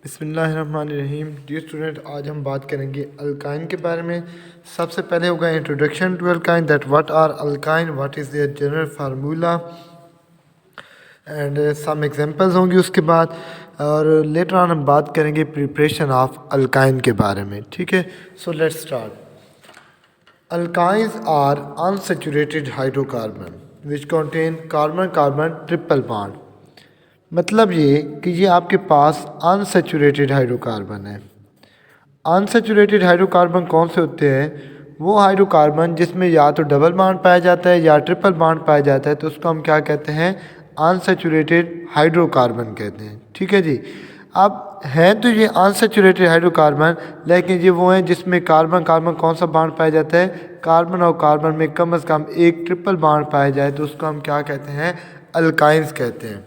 बिस्मिल्लाहिर्रहमानिर्रहीम। Dear student, आज हम बात करेंगे अल्काइन के बारे में। सबसे पहले होगा introduction to alkyne, that what are alkyne, what is there general formula and some examples होंगी उसके बाद, और लेटर ऑन हम बात करेंगे प्रिपरेशन ऑफ अल्काइन के बारे में। ठीक है, so let's start. Alkynes are unsaturated hydrocarbon which contain carbon carbon triple bond. मतलब ये कि ये आपके पास अनसैचुरेटेड हाइड्रोकार्बन है। अनसैचुरेटेड हाइड्रोकार्बन कौन से होते हैं? वो हाइड्रोकार्बन जिसमें या तो डबल बॉन्ड पाया जाता है या ट्रिपल बॉन्ड पाया जाता है, तो उसको हम क्या कहते हैं? अनसैचुरेटेड हाइड्रोकार्बन कहते हैं। ठीक है जी। अब हैं तो ये अनसैचुरेटेड हाइड्रोकार्बन, लेकिन ये वो हैं जिसमें कार्बन कार्बन कौन सा बॉन्ड पाया जाता है? कार्बन और कार्बन में कम से कम एक ट्रिपल बॉन्ड पाया जाए तो उसको हम क्या कहते हैं? अल्काइंस कहते हैं।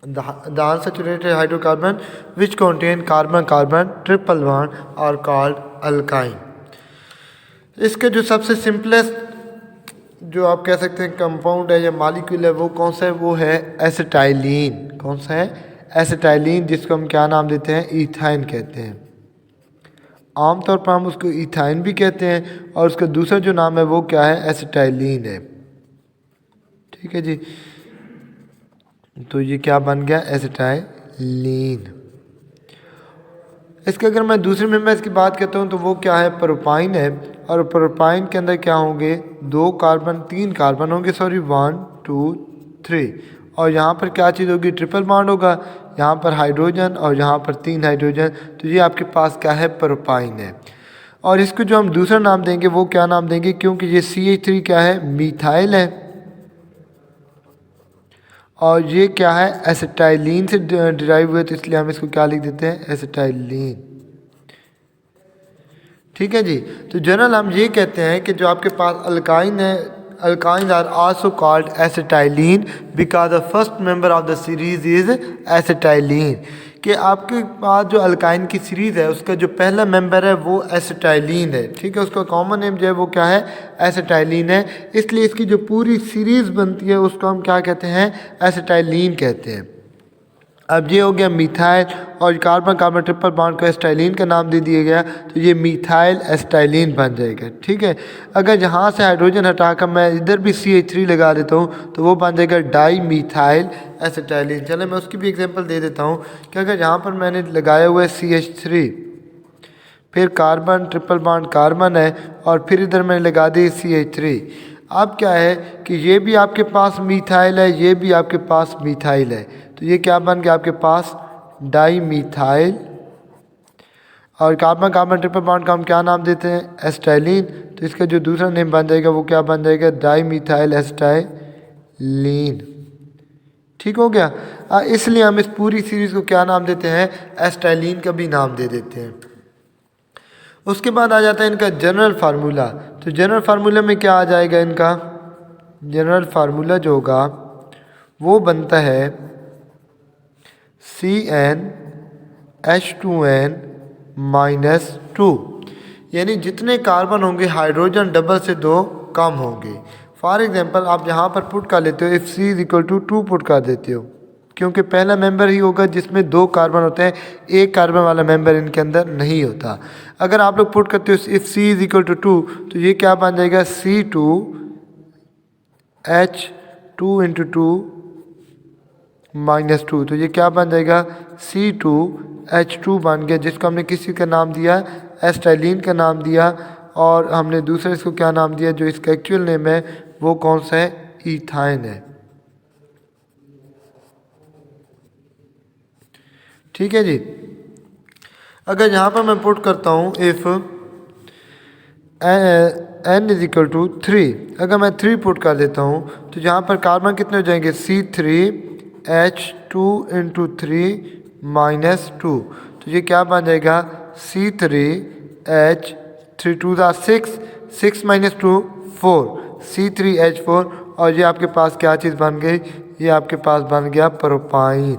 The unsaturated hydrocarbon which contain carbon-carbon triple bond are called alkyne। इसके जो सबसे सिंपलेस्ट जो आप कह सकते हैं कंपाउंड है या मॉलिक्यूल है वो कौन सा है? वो है एसिटाइलिन। कौन सा है? एसिटाइलिन, जिसको हम क्या नाम देते हैं? इथाइन कहते हैं। आमतौर पर हम उसको इथाइन भी कहते हैं, और उसका दूसरा जो नाम है वो क्या है? एसिटाइलिन है। ठीक है जी। तो ये क्या बन गया? एसिटाइलिन। इसके अगर मैं दूसरे मेंबर्स की बात करता हूँ तो वो क्या है? प्रोपाइन है। और प्रोपाइन के अंदर क्या होंगे? तीन कार्बन होंगे, सॉरी 1 2 3। और यहाँ पर क्या चीज़ होगी? ट्रिपल बॉन्ड होगा। यहाँ पर हाइड्रोजन और यहाँ पर 3 हाइड्रोजन। तो ये आपके पास क्या है? प्रोपाइन है। और इसको जो हम दूसरा नाम देंगे वो क्या नाम देंगे? क्योंकि ये CH3 क्या है? मीथाइल है। और ये क्या है? एसिटाइलिन से डिराइव हुए, तो इसलिए हम इसको क्या लिख देते हैं? एसिटाइलिन। ठीक है जी। तो जनरल हम ये कहते हैं कि जो आपके पास अल्काइन है, alkyne are also called acetylene because the first member of the series is acetylene. कि आपके पास जो अल्काइन की सीरीज़ है उसका जो पहला मेंबर है वो एसिटाइलिन है। ठीक है, उसका कॉमन नेम जो है वो क्या है? एसिटाइलिन है। इसलिए इसकी जो पूरी सीरीज़ बनती है उसको हम क्या कहते हैं? एसिटाइलिन कहते हैं। अब ये हो गया मीथाइल, और कार्बन कार्बन ट्रिपल बॉन्ड को एसिटाइलिन का नाम दे दिया गया, तो ये मीथाइल एसिटाइलिन बन जाएगा। ठीक है। अगर यहाँ से हाइड्रोजन हटाकर मैं इधर भी CH3 लगा देता हूँ तो वो बन जाएगा डाई मीथाइल एसिटाइलिन। चले मैं उसकी भी एग्जांपल दे देता हूँ कि अगर यहाँ पर मैंने लगाया हुआ है CH3, फिर कार्बन ट्रिपल बॉन्ड कार्बन है, और फिर इधर मैंने लगा दी CH3। अब क्या है कि ये भी आपके पास मीथाइल है, ये भी आपके पास मीथाइल है, तो ये क्या बन गया आपके पास? Dimethyl. और कार्बन कार्बन ट्रिपल बॉन्ड का हम क्या नाम देते हैं? एसिटाइलिन। तो इसका जो दूसरा नेम बन जाएगा वो क्या बन जाएगा? Di methyl acetylene. ठीक हो गया। इसलिए हम इस पूरी सीरीज़ को क्या नाम देते हैं? एसिटाइलिन का भी नाम दे देते हैं। उसके बाद आ जाता है इनका जनरल फार्मूला। तो जनरल फार्मूला में क्या आ जाएगा इनका? जनरल फार्मूला जो होगा वो बनता है CnH2n-2, यानी जितने कार्बन होंगे हाइड्रोजन डबल से 2 कम होंगे। फॉर एग्जांपल आप यहाँ पर पुट कर लेते हो, इफ C = 2 पुट कर देते हो, क्योंकि पहला मेंबर ही होगा जिसमें 2 कार्बन होते हैं, एक कार्बन वाला मेंबर इनके अंदर नहीं होता। अगर आप लोग पुट करते हो इफ C = 2, तो ये क्या बन जाएगा? C2H2 × 2 -2। तो ये क्या बन जाएगा? C2H2 बन गया, जिसको हमने किसी का नाम दिया? एसिटाइलिन का नाम दिया। और हमने दूसरे इसको क्या नाम दिया? जो इसका एक्चुअल नेम है वो कौन सा है? इथाइन है। ठीक है जी। अगर यहाँ पर मैं पुट करता हूँ इफ़ n = 3, अगर मैं 3 पुट कर देता हूँ तो यहाँ पर कार्बन कितने हो जाएंगे? C3H2 × 3 -2। तो ये क्या बन जाएगा? C3H, 3 2 6, 6 - 2 4, C3H4। और ये आपके पास क्या चीज़ बन गई? ये आपके पास बन गया प्रोपाइन।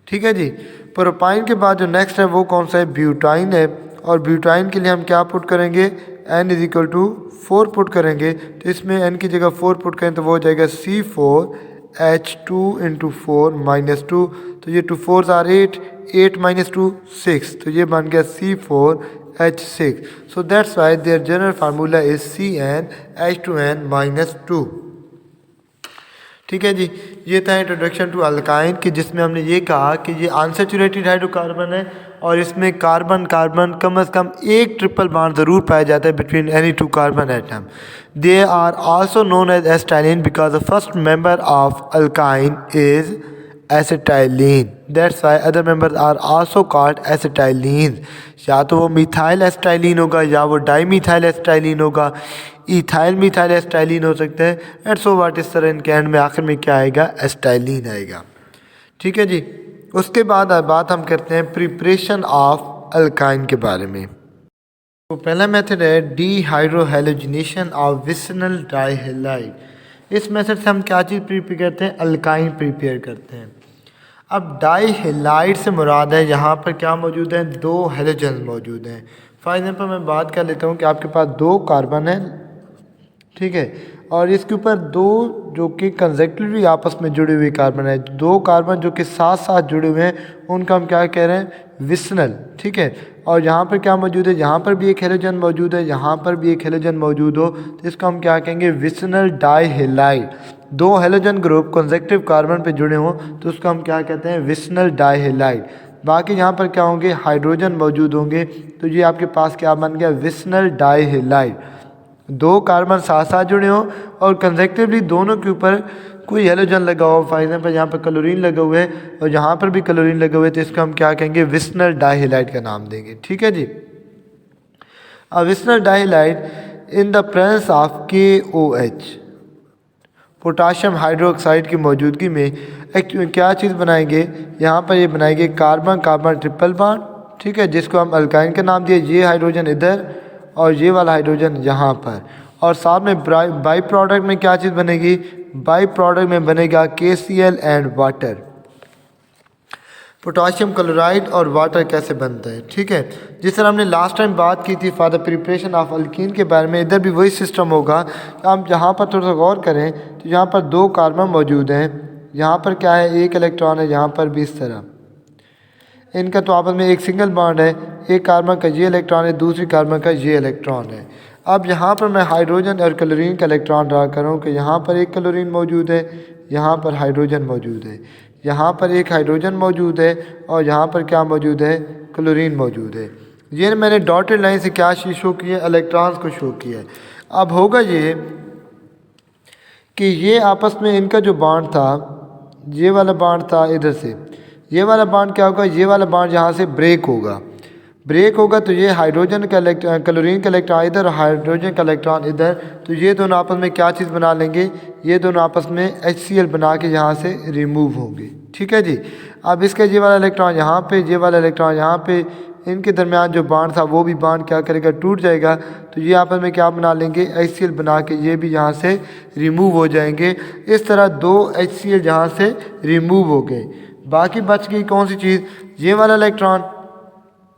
ठीक है जी। प्रोपाइन के बाद जो नेक्स्ट है वो कौन सा है? ब्यूटाइन है। और ब्यूटाइन के लिए हम क्या पुट करेंगे? n = 4 पुट करेंगे। तो इसमें n की जगह 4 पुट करें तो वो हो जाएगा C4 H2 इंटू 4 माइनस 2, तो ये 2 4 आर 8, 8 माइनस 2 6, तो ये बन गया C4H6. So that's why there general formula is CnH2n minus 2. ठीक है जी, ये था इंट्रोडक्शन टू अल्काइन कि जिसमें हमने ये कहा कि ये अनसैचुरेटेड हाइड्रोकार्बन है और इसमें कार्बन कार्बन कम से कम एक ट्रिपल बॉन्ड ज़रूर पाया जाता है between any two carbon atom. They are also known as acetylene because the first member of alkyne is acetylene. That's why other members are also called acetylene. या तो वो methyl acetylene होगा या वो डाईमिथाइल एसिटाइलिन होगा, ethyl methyl acetylene हो सकता है एंड सो वाट. इस तरह इनके एंड में आखिर में क्या आएगा, एसिटाइलिन आएगा. ठीक है जी. उसके बाद बात हम करते हैं प्रिपरेशन ऑफ अल्काइन के बारे में. तो पहला मेथड है डीहाइड्रोहैलोजिनेशन ऑफ विसिनल डाइहैलाइड. इस मेथड से हम क्या चीज़ प्रिपेयर करते हैं, अल्काइन प्रिपेयर करते हैं. अब डाइहैलाइड से मुराद है यहाँ पर क्या मौजूद है, दो हैलोजन मौजूद हैं. फॉर एग्जाम्पल मैं बात कर लेता हूँ कि आपके पास दो कार्बन है, ठीक है, और इसके ऊपर दो जो कि कंसेक्टिवली आपस में जुड़े हुए कार्बन है, दो कार्बन जो कि साथ साथ जुड़े हुए हैं उनका हम क्या कह रहे हैं, विसनल. ठीक है, और यहाँ पर क्या मौजूद है, यहाँ पर भी एक हैलोजन मौजूद है, यहाँ पर भी एक हैलोजन मौजूद हो तो इसको हम क्या कहेंगे, विसनल डाइहैलाइड. दो हैलोजन ग्रुप कंसेक्टिव कार्बन पे जुड़े हों तो उसको हम क्या कहते हैं, विसनल डाइहैलाइड. बाकी यहाँ पर क्या होंगे, हाइड्रोजन मौजूद होंगे, तो ये आपके पास क्या बन गया, विसनल डाइहैलाइड. दो कार्बन साथ साथ जुड़े हों और कंसेक्टिवली दोनों के ऊपर कोई हैलोजन लगा हो. फॉर एग्जाम्पल यहाँ पर क्लोरीन लगा हुआ है और यहाँ पर भी क्लोरीन लगा हुआ है, तो इसको हम क्या कहेंगे, विसनल डाइहैलाइड का नाम देंगे. ठीक है जी. अब vicinal dihalide in the presence of KOH, potassium hydroxide की मौजूदगी में क्या चीज़ बनाएंगे, यहाँ पर ये बनाएंगे कार्बन कार्बन ट्रिपल बॉन्ड. ठीक है, जिसको हम अल्काइन का नाम दिए. ये हाइड्रोजन इधर और ये वाला हाइड्रोजन यहाँ पर, और साथ में बाई प्रोडक्ट में क्या चीज़ बनेगी, बाई प्रोडक्ट में बनेगा KCl and water. Potassium chloride और वाटर कैसे बनता है. ठीक है, जिस तरह हमने लास्ट टाइम बात की थी for the preparation of alkyne के बारे में, इधर भी वही सिस्टम होगा. हम यहाँ पर थोड़ा सा गौर करें तो यहाँ पर दो कार्बन मौजूद हैं, यहाँ पर क्या है, एक इलेक्ट्रॉन है, यहाँ पर भी इस तरह. इनका तो आपस में एक सिंगल बॉन्ड है, एक कार्बन का ये इलेक्ट्रॉन है, दूसरी कार्बन का ये इलेक्ट्रॉन है. अब यहाँ पर मैं हाइड्रोजन और क्लोरीन का इलेक्ट्रॉन ड्रा करूँ कि यहाँ पर एक क्लोरीन मौजूद है, यहाँ पर हाइड्रोजन मौजूद है, यहाँ पर एक हाइड्रोजन मौजूद है और यहाँ पर क्या मौजूद है, क्लोरीन मौजूद है. ये मैंने डॉटेड लाइन से क्या शो किया, इलेक्ट्रॉन्स को शो किया है. अब होगा ये कि ये आपस में इनका जो बॉन्ड था, ये वाला बॉन्ड था इधर से, ये वाला बॉन्ड क्या होगा, ये वाला बॉन्ड यहाँ से ब्रेक होगा. ब्रेक होगा तो ये हाइड्रोजन का क्लोरीन का इलेक्ट्रॉन इधर और हाइड्रोजन का इलेक्ट्रॉन इधर, तो ये दोनों आपस में क्या चीज़ बना लेंगे, ये दोनों आपस में HCl बना के यहाँ से रिमूव होंगे. ठीक है जी. अब इसका ये वाला इलेक्ट्रॉन यहाँ पे, ये वाला इलेक्ट्रॉन यहाँ पे, इनके दरमियान जो बॉन्ड था वो भी बॉन्ड क्या करेगा, टूट जाएगा. तो ये आपस में क्या बना लेंगे, HCl बना के ये भी यहाँ से रिमूव हो जाएंगे. इस तरह दो HCl यहाँ से रिमूव हो गए. बाकी बच गई कौन सी चीज़, ये वाला इलेक्ट्रॉन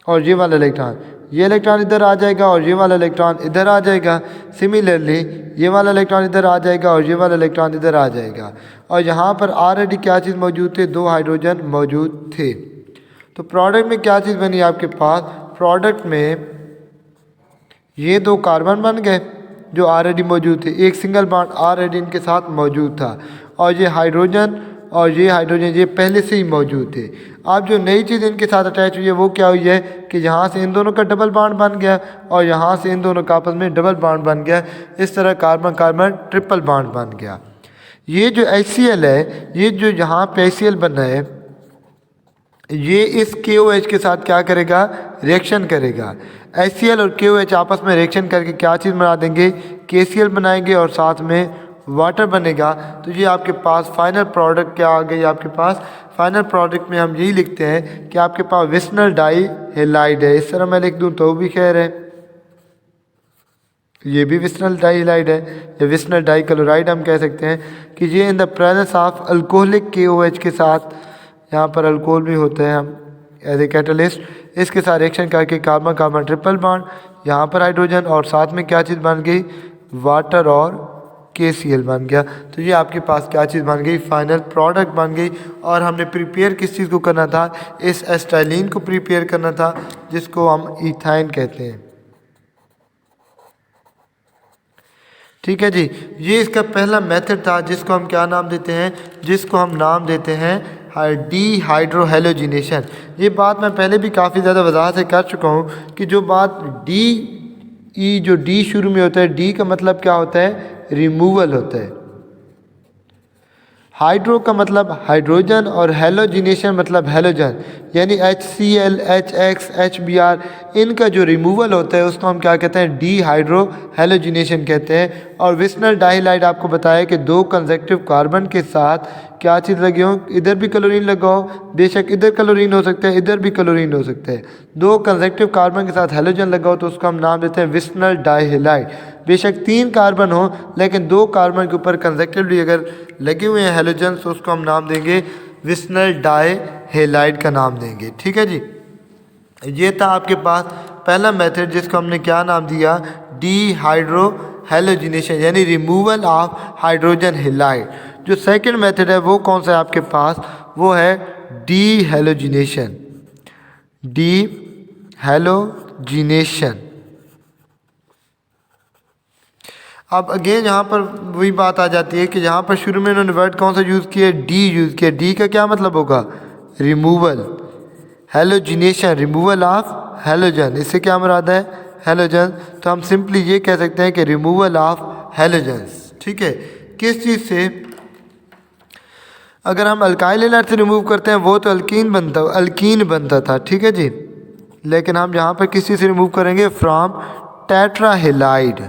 और ये वाला इलेक्ट्रॉन. ये इलेक्ट्रॉन इधर आ जाएगा और ये वाला इलेक्ट्रॉन इधर आ जाएगा. सिमिलरली ये वाला इलेक्ट्रॉन इधर आ जाएगा और ये वाला इलेक्ट्रॉन इधर आ जाएगा. और यहाँ पर ऑलरेडी क्या चीज़ मौजूद थे, दो हाइड्रोजन मौजूद थे. तो प्रोडक्ट में क्या चीज़ बनी आपके पास, प्रोडक्ट में ये दो कार्बन बन गए जो ऑलरेडी मौजूद थे, एक सिंगल बॉन्ड ऑलरेडी इनके साथ मौजूद था, और ये हाइड्रोजन और ये हाइड्रोजन ये पहले से ही मौजूद थे. अब जो नई चीज़ इनके साथ अटैच हुई है वो क्या हुई है कि यहाँ से इन दोनों का डबल बॉन्ड बन गया और यहाँ से इन दोनों का आपस में डबल बॉन्ड बन गया. इस तरह कार्बन कार्बन ट्रिपल बॉन्ड बन गया. ये जो HCl है, ये जो यहाँ पे HCl बना है, ये इस KOH के साथ क्या करेगा, रिएक्शन करेगा. HCl और KOH आपस में रिएक्शन करके क्या चीज़ बना देंगे, KCl बनाएंगे और साथ में वाटर बनेगा. तो ये आपके पास फाइनल प्रोडक्ट क्या आ गई, आपके पास फाइनल प्रोडक्ट में हम यही लिखते हैं कि आपके पास विसनल डाइहैलाइड है. इस तरह मैं लिख दूँ तो भी खैर है, ये भी विसनल डाइहैलाइड है या विसनल डाइक्लोराइड हम कह सकते हैं कि ये इन the presence of alcoholic KOH के साथ, यहाँ पर अल्कोहल भी होते हैं हम एज ए कैटलिस्ट, इसके साथ रिएक्शन करके कार्बन कार्बन ट्रिपल बॉन्ड, यहाँ पर हाइड्रोजन और साथ में क्या चीज़ बन गई, वाटर और KCl बन गया। तो ये आपके पास क्या चीज़ बन गई, फाइनल प्रोडक्ट बन गई। और हमने प्रिपेयर किस चीज़ को करना था, इस एस्टाइलिन को प्रिपेयर करना था, जिसको हम इथाइन कहते हैं। ठीक है जी, ये इसका पहला मेथड था जिसको हम क्या नाम देते हैं, जिसको हम नाम देते हैं डीहाइड्रोहेलोजिनेशन। ये बात मैं पहले भी काफ़ी ज़्यादा वजाहत से कर चुका हूँ कि जो बात जो डी शुरू में होता है, डी का मतलब क्या होता है, रिमूवल होता है। हाइड्रो का मतलब हाइड्रोजन और हेलोजिनेशन मतलब हेलोजन, यानी HCl, HX, HBr, इनका जो रिमूवल होता है उसको हम क्या कहते हैं, डीहाइड्रो हेलोजिनेशन कहते हैं। और विस्नर डाइहाइड आपको बताया कि 2 कंसेक्टिव कार्बन के साथ क्या चीज़ लगी हो, इधर भी क्लोरीन लगाओ, बेशक इधर क्लोरीन हो सकता है, इधर भी क्लोरीन हो सकता है, 2 कंसेक्टिव कार्बन के साथ हेलोजन लगाओ तो उसका हम नाम देते हैं विस्नर डाइहाइड। बेशक 3 कार्बन हो लेकिन 2 कार्बन के ऊपर कंसेक्टिवली अगर लगे हुए हैं हेलोजन तो उसको हम नाम देंगे विस्नर डाइहाइड का नाम देंगे। ठीक है जी, ये था आपके पास पहला मेथड जिसको हमने क्या नाम दिया, डीहाइड्रो हेलोजिनेशन, यानी रिमूवल ऑफ हाइड्रोजन हेलाइड। जो सेकंड मेथड है वो कौन सा है आपके पास, वो है डीहेलोजिनेशन। डीहेलोजिनेशन। अब अगेन यहाँ पर वही बात आ जाती है कि यहाँ पर शुरू में इन्होंने वर्ड कौन सा यूज़ किया, डी यूज़ किया। डी का क्या मतलब होगा, removal. Halogenation, removal of halogen, इससे क्या मुराद है, हेलोजन। तो हम सिंपली ये कह सकते हैं कि रिमूवल ऑफ हेलोजन्स। ठीक है, किस चीज़ से, अगर हम अल्काइल हैलाइड से रिमूव करते हैं वो तो अल्कीन बनता था। ठीक है जी, लेकिन हम यहाँ पर किस चीज़ से रिमूव करेंगे, फ्रॉम टेट्राहेलाइड।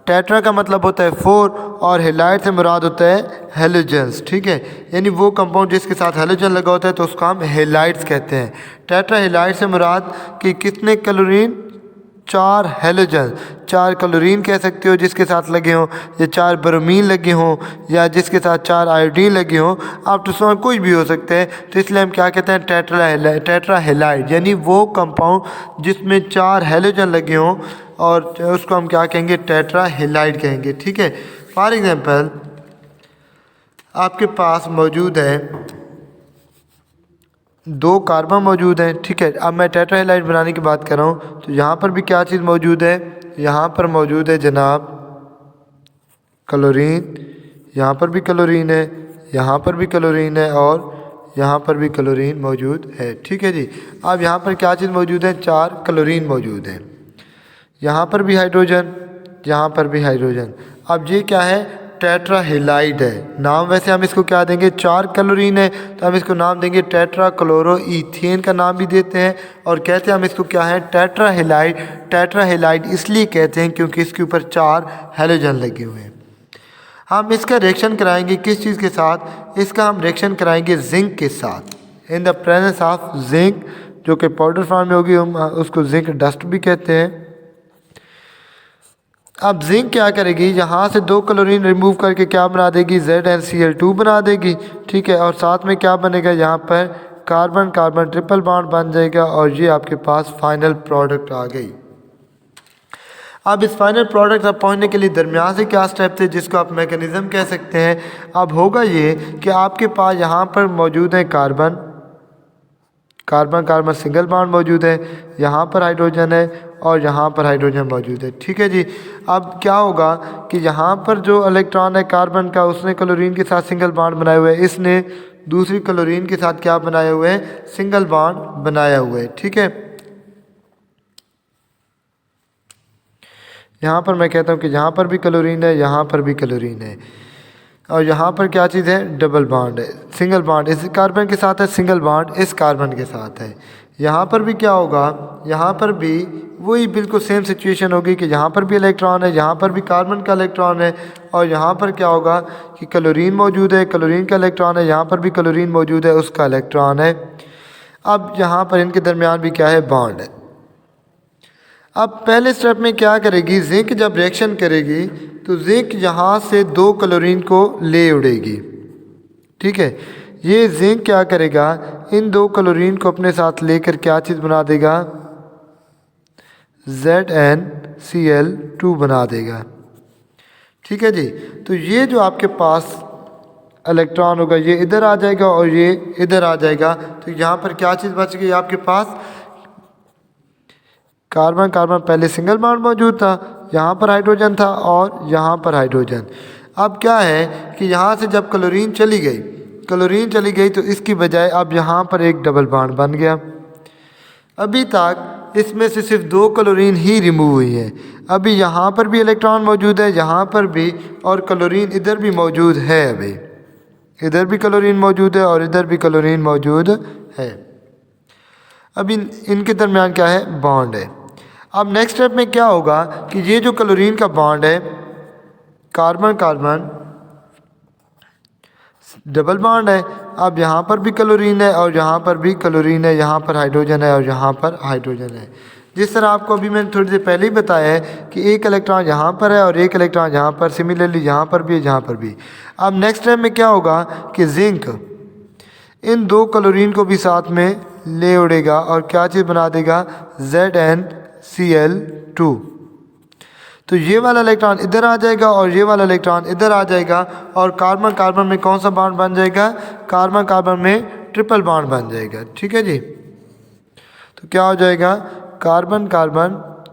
टेट्रा का मतलब होता है 4 और हेलाइड से मुराद होता है हेलोजन्स। ठीक है, यानी वो कंपाउंड जिसके साथ हेलोजन लगा होता है तो उसको हम हेलाइड्स कहते हैं। टेट्रा हेलाइड से मुराद कि कितने क्लोरीन, 4 हेलोजन, 4 क्लोरीन कह सकते हो जिसके साथ लगे हों, या 4 ब्रोमीन लगे हों, या जिसके साथ 4 आयोडीन लगे हों, आप तो कुछ भी हो सकते हैं। तो इसलिए हम क्या कहते हैं, टेट्रा हेलाइड, यानी वो कंपाउंड जिसमें 4 हेलोजन लगे हों और उसको हम क्या कहेंगे, टेट्रा हेलाइड कहेंगे। ठीक है, फॉर एग्जांपल आपके पास मौजूद है 2 कार्बन मौजूद हैं। ठीक है, अब मैं टेट्रा हेलाइड बनाने की बात कर रहा हूँ तो यहाँ पर भी क्या चीज़ मौजूद है, यहाँ पर मौजूद है जनाब क्लोरीन, यहाँ पर भी क्लोरीन है, यहाँ पर भी क्लोरीन है और यहाँ पर भी क्लोरीन मौजूद है। ठीक है जी, अब यहाँ पर क्या चीज़ मौजूद है, 4 क्लोरीन मौजूद हैं, यहाँ पर भी हाइड्रोजन, यहाँ पर भी हाइड्रोजन। अब ये क्या है, टेट्रा हेलाइड है। नाम वैसे हम इसको क्या देंगे, 4 क्लोरीन है तो हम इसको नाम देंगे टेट्रा क्लोरो ईथेन का नाम भी देते हैं, और कहते हैं हम इसको क्या है, टेट्रा हेलाइड। टेट्रा हेलाइड इसलिए कहते हैं क्योंकि इसके ऊपर 4 हेलोजन लगे हुए हैं। हम इसका रिएक्शन कराएंगे किस चीज़ के साथ, इसका हम रिएक्शन कराएंगे जिंक के साथ, इन द प्रेजेंस ऑफ जिंक, जो कि पाउडर फॉर्म में होगी, हम उसको जिंक डस्ट भी कहते हैं। अब जिंक क्या करेगी, यहाँ से 2 क्लोरीन रिमूव करके क्या बना देगी, ZnCl2 बना देगी। ठीक है, और साथ में क्या बनेगा, यहाँ पर कार्बन कार्बन ट्रिपल बॉन्ड बन जाएगा और ये आपके पास फाइनल प्रोडक्ट आ गई। अब इस फाइनल प्रोडक्ट तक पहुँचने के लिए दरमियान से क्या स्टेप थे, जिसको आप मैकेनिज़्म कह सकते हैं। अब होगा ये कि आपके पास यहाँ पर मौजूद है कार्बन कार्बन सिंगल बॉन्ड मौजूद है, यहाँ पर हाइड्रोजन है और यहाँ पर हाइड्रोजन मौजूद है। ठीक है जी, अब क्या होगा कि यहाँ पर जो इलेक्ट्रॉन है कार्बन का, उसने क्लोरीन के साथ सिंगल बॉन्ड बनाए हुए है, इसने दूसरी क्लोरीन के साथ क्या बनाए हुए हैं, सिंगल बॉन्ड बनाया हुआ है। ठीक है, यहाँ पर मैं कहता हूँ कि यहाँ पर भी क्लोरीन है, यहाँ पर भी क्लोरीन है, और यहाँ पर क्या चीज़ है, डबल बॉन्ड है, सिंगल बॉन्ड इस कार्बन के साथ है, सिंगल बॉन्ड इस कार्बन के साथ है। यहाँ पर भी क्या होगा, यहाँ पर भी वही बिल्कुल सेम सिचुएशन होगी कि यहाँ पर भी इलेक्ट्रॉन है, यहाँ पर भी कार्बन का इलेक्ट्रॉन है, और यहाँ पर क्या होगा कि क्लोरीन मौजूद है, क्लोरीन का इलेक्ट्रॉन है, यहाँ पर भी क्लोरीन मौजूद है, उसका इलेक्ट्रॉन है। अब यहाँ पर इनके दरमियान भी क्या है, बॉन्ड है। अब पहले स्टेप में क्या करेगी, जिंक जब रिएक्शन करेगी तो जिंक यहाँ से 2 क्लोरीन को ले उड़ेगी। ठीक है, ये जिंक क्या करेगा, इन 2 क्लोरीन को अपने साथ लेकर क्या चीज़ बना देगा, ZnCl2 बना देगा। ठीक है जी। तो ये जो आपके पास इलेक्ट्रॉन होगा ये इधर आ जाएगा और ये इधर आ जाएगा। तो यहाँ पर क्या चीज़ बच गई आपके पास, कार्बन कार्बन पहले सिंगल बॉन्ड मौजूद था, यहाँ पर हाइड्रोजन था और यहाँ पर हाइड्रोजन। अब क्या है कि यहाँ से जब क्लोरीन चली गई तो इसकी बजाय अब यहाँ पर एक डबल बॉन्ड बन गया। अभी तक इसमें से सिर्फ 2 क्लोरीन ही रिमूव हुई है। अभी यहाँ पर भी इलेक्ट्रॉन मौजूद है, यहाँ पर भी, और क्लोरीन इधर भी मौजूद है। अभी इधर भी क्लोरीन मौजूद है और इधर भी क्लोरीन मौजूद है। अब इनके दरमियान क्या है, बॉन्ड है। अब नेक्स्ट स्टेप में क्या होगा कि ये जो क्लोरीन का बॉन्ड है, कार्बन कार्बन डबल बॉन्ड है। अब यहाँ पर भी क्लोरीन है और यहाँ पर भी क्लोरीन है, यहाँ पर हाइड्रोजन है और यहाँ पर हाइड्रोजन है। जिस तरह आपको अभी मैंने थोड़ी देर पहले ही बताया है कि एक इलेक्ट्रॉन यहाँ पर है और एक इलेक्ट्रॉन यहाँ पर, सिमिलरली यहाँ पर भी, यहाँ पर भी। अब नेक्स्ट स्टेप में क्या होगा कि जिंक इन 2 क्लोरीन को भी साथ में ले उड़ेगा और क्या चीज़ बना देगा, ZnCl2। तो ये वाला इलेक्ट्रॉन इधर आ जाएगा और ये वाला इलेक्ट्रॉन इधर आ जाएगा और कार्बन कार्बन में कौन सा बॉन्ड बन जाएगा, कार्बन कार्बन में ट्रिपल बॉन्ड बन जाएगा। ठीक है जी। तो क्या हो जाएगा, कार्बन कार्बन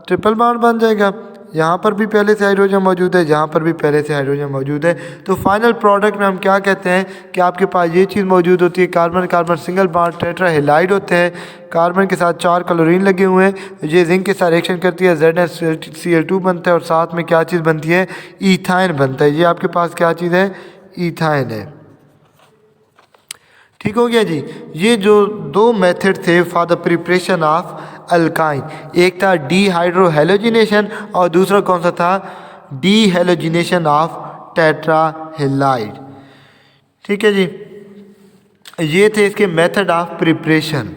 ट्रिपल बॉन्ड बन जाएगा। यहाँ पर भी पहले से हाइड्रोजन मौजूद है, यहाँ पर भी पहले से हाइड्रोजन मौजूद है। तो फाइनल प्रोडक्ट में हम क्या कहते हैं कि आपके पास ये चीज़ मौजूद होती है, कार्बन कार्बन सिंगल बॉन्ड टेट्राहेलाइड होते हैं। कार्बन के साथ 4 क्लोरीन लगे हुए हैं, ये जिंक के साथ रिएक्शन करती है, ZnCl2 बनता है और साथ में क्या चीज़ बनती है, ईथाइन बनता है। ये आपके पास क्या चीज़ है, ईथाइन है। ठीक हो गया जी। ये जो 2 मेथड थे for the preparation of alkyne, एक था डीहाइड्रोहेलोजिनेशन और दूसरा कौन सा था, डीहेलोजिनेशन ऑफ टेट्राहेलाइड। ठीक है जी, ये थे इसके मेथड ऑफ प्रिपरेशन।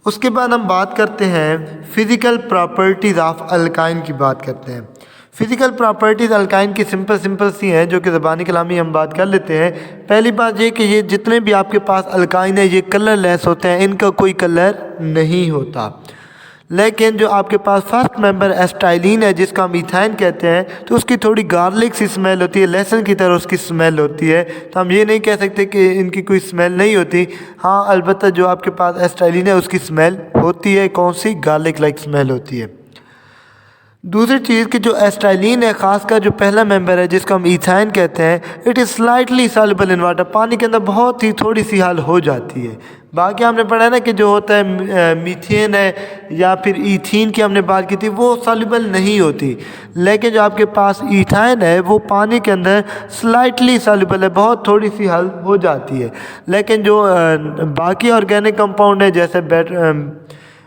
उसके बाद हम बात करते हैं फिज़िकल प्रॉपर्टीज़ ऑफ अल्काइन की बात करते हैं। फिज़िकल प्रॉपर्टीज़ अल्काइन की सिंपल सी हैं जो कि ज़बानी कलामी हम बात कर लेते हैं। पहली बात ये कि ये जितने भी आपके पास अल्काइन है ये कलरलेस होते हैं, इनका कोई कलर नहीं होता। लेकिन जो आपके पास फर्स्ट मेंबर एस्टाइलिन है जिसका हम इथाइन कहते हैं, तो उसकी थोड़ी गार्लिक सी स्मेल होती है, लहसुन की तरह उसकी स्मेल होती है। तो हम ये नहीं कह सकते कि इनकी कोई स्मेल नहीं होती। हाँ, अलबत्ता जो आपके पास एस्टाइलिन है उसकी स्मेल होती है, कौन सी, गार्लिक लाइक स्मेल होती है। दूसरी चीज़ कि जो एस्टाइलिन है, ख़ासकर जो पहला मेंबर है जिसको हम इथाइन कहते हैं, it is slightly soluble in water, पानी के अंदर बहुत ही थोड़ी सी हल हो जाती है। बाकी हमने पढ़ा है ना कि जो होता है मीथेन है या फिर ईथीन की हमने बात की थी, वो सॉल्युबल नहीं होती। लेकिन जो आपके पास इथाइन है वो पानी के अंदर स्लाइटली सॉल्युबल है, बहुत थोड़ी सी हल हो जाती है। लेकिन जो बाकी ऑर्गेनिक कंपाउंड है जैसे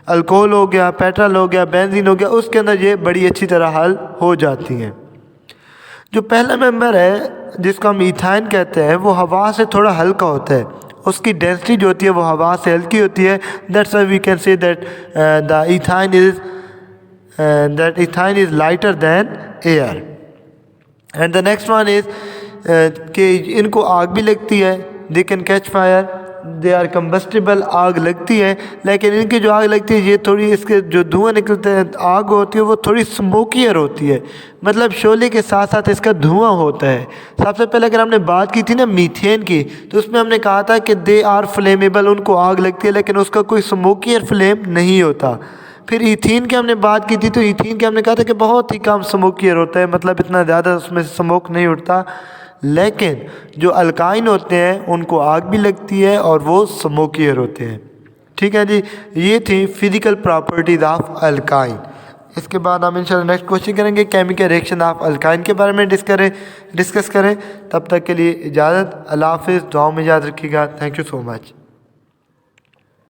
अल्कोहल हो गया, पेट्रोल हो गया, बेंजीन हो गया, उसके अंदर ये बड़ी अच्छी तरह हल हो जाती हैं। जो पहला मेंबर है जिसको हम इथाइन कहते हैं वो हवा से थोड़ा हल्का होता है, उसकी डेंसिटी जो होती है वो हवा से हल्की होती है। That's why we can say that the ethyne is lighter than air. And the next one is कि इनको आग भी लगती है, they can catch fire, they are combustible, आग लगती है। लेकिन इनकी जो आग लगती है ये थोड़ी, इसके जो धुआं निकलते हैं, आग होती है वो थोड़ी स्मोकियर होती है, मतलब शोले के साथ साथ इसका धुआं होता है। सबसे पहले अगर हमने बात की थी ना मीथेन की, तो उसमें हमने कहा था कि दे आर फ्लेमेबल, उनको आग लगती है लेकिन उसका कोई स्मोकियर फ्लेम नहीं होता। फिर ईथीन की हमने बात की थी, तो ईथीन के हमने कहा था कि बहुत ही कम स्मोकियर होता है, मतलब इतना ज़्यादा उसमें स्मोक नहीं उठता। लेकिन जो अल्काइन होते हैं उनको आग भी लगती है और वो स्मोकियर होते हैं। ठीक है जी, ये थी फिज़िकल प्रॉपर्टीज़ ऑफ अल्काइन। इसके बाद हम इंशाल्लाह नेक्स्ट क्वेश्चन करेंगे केमिकल रिएक्शन ऑफ अल्काइन के बारे में डिस्कस करें। तब तक के लिए इजाज़त, अल्लाह हाफ़िज़, दुआ में याद रखिएगा। Thank you so much.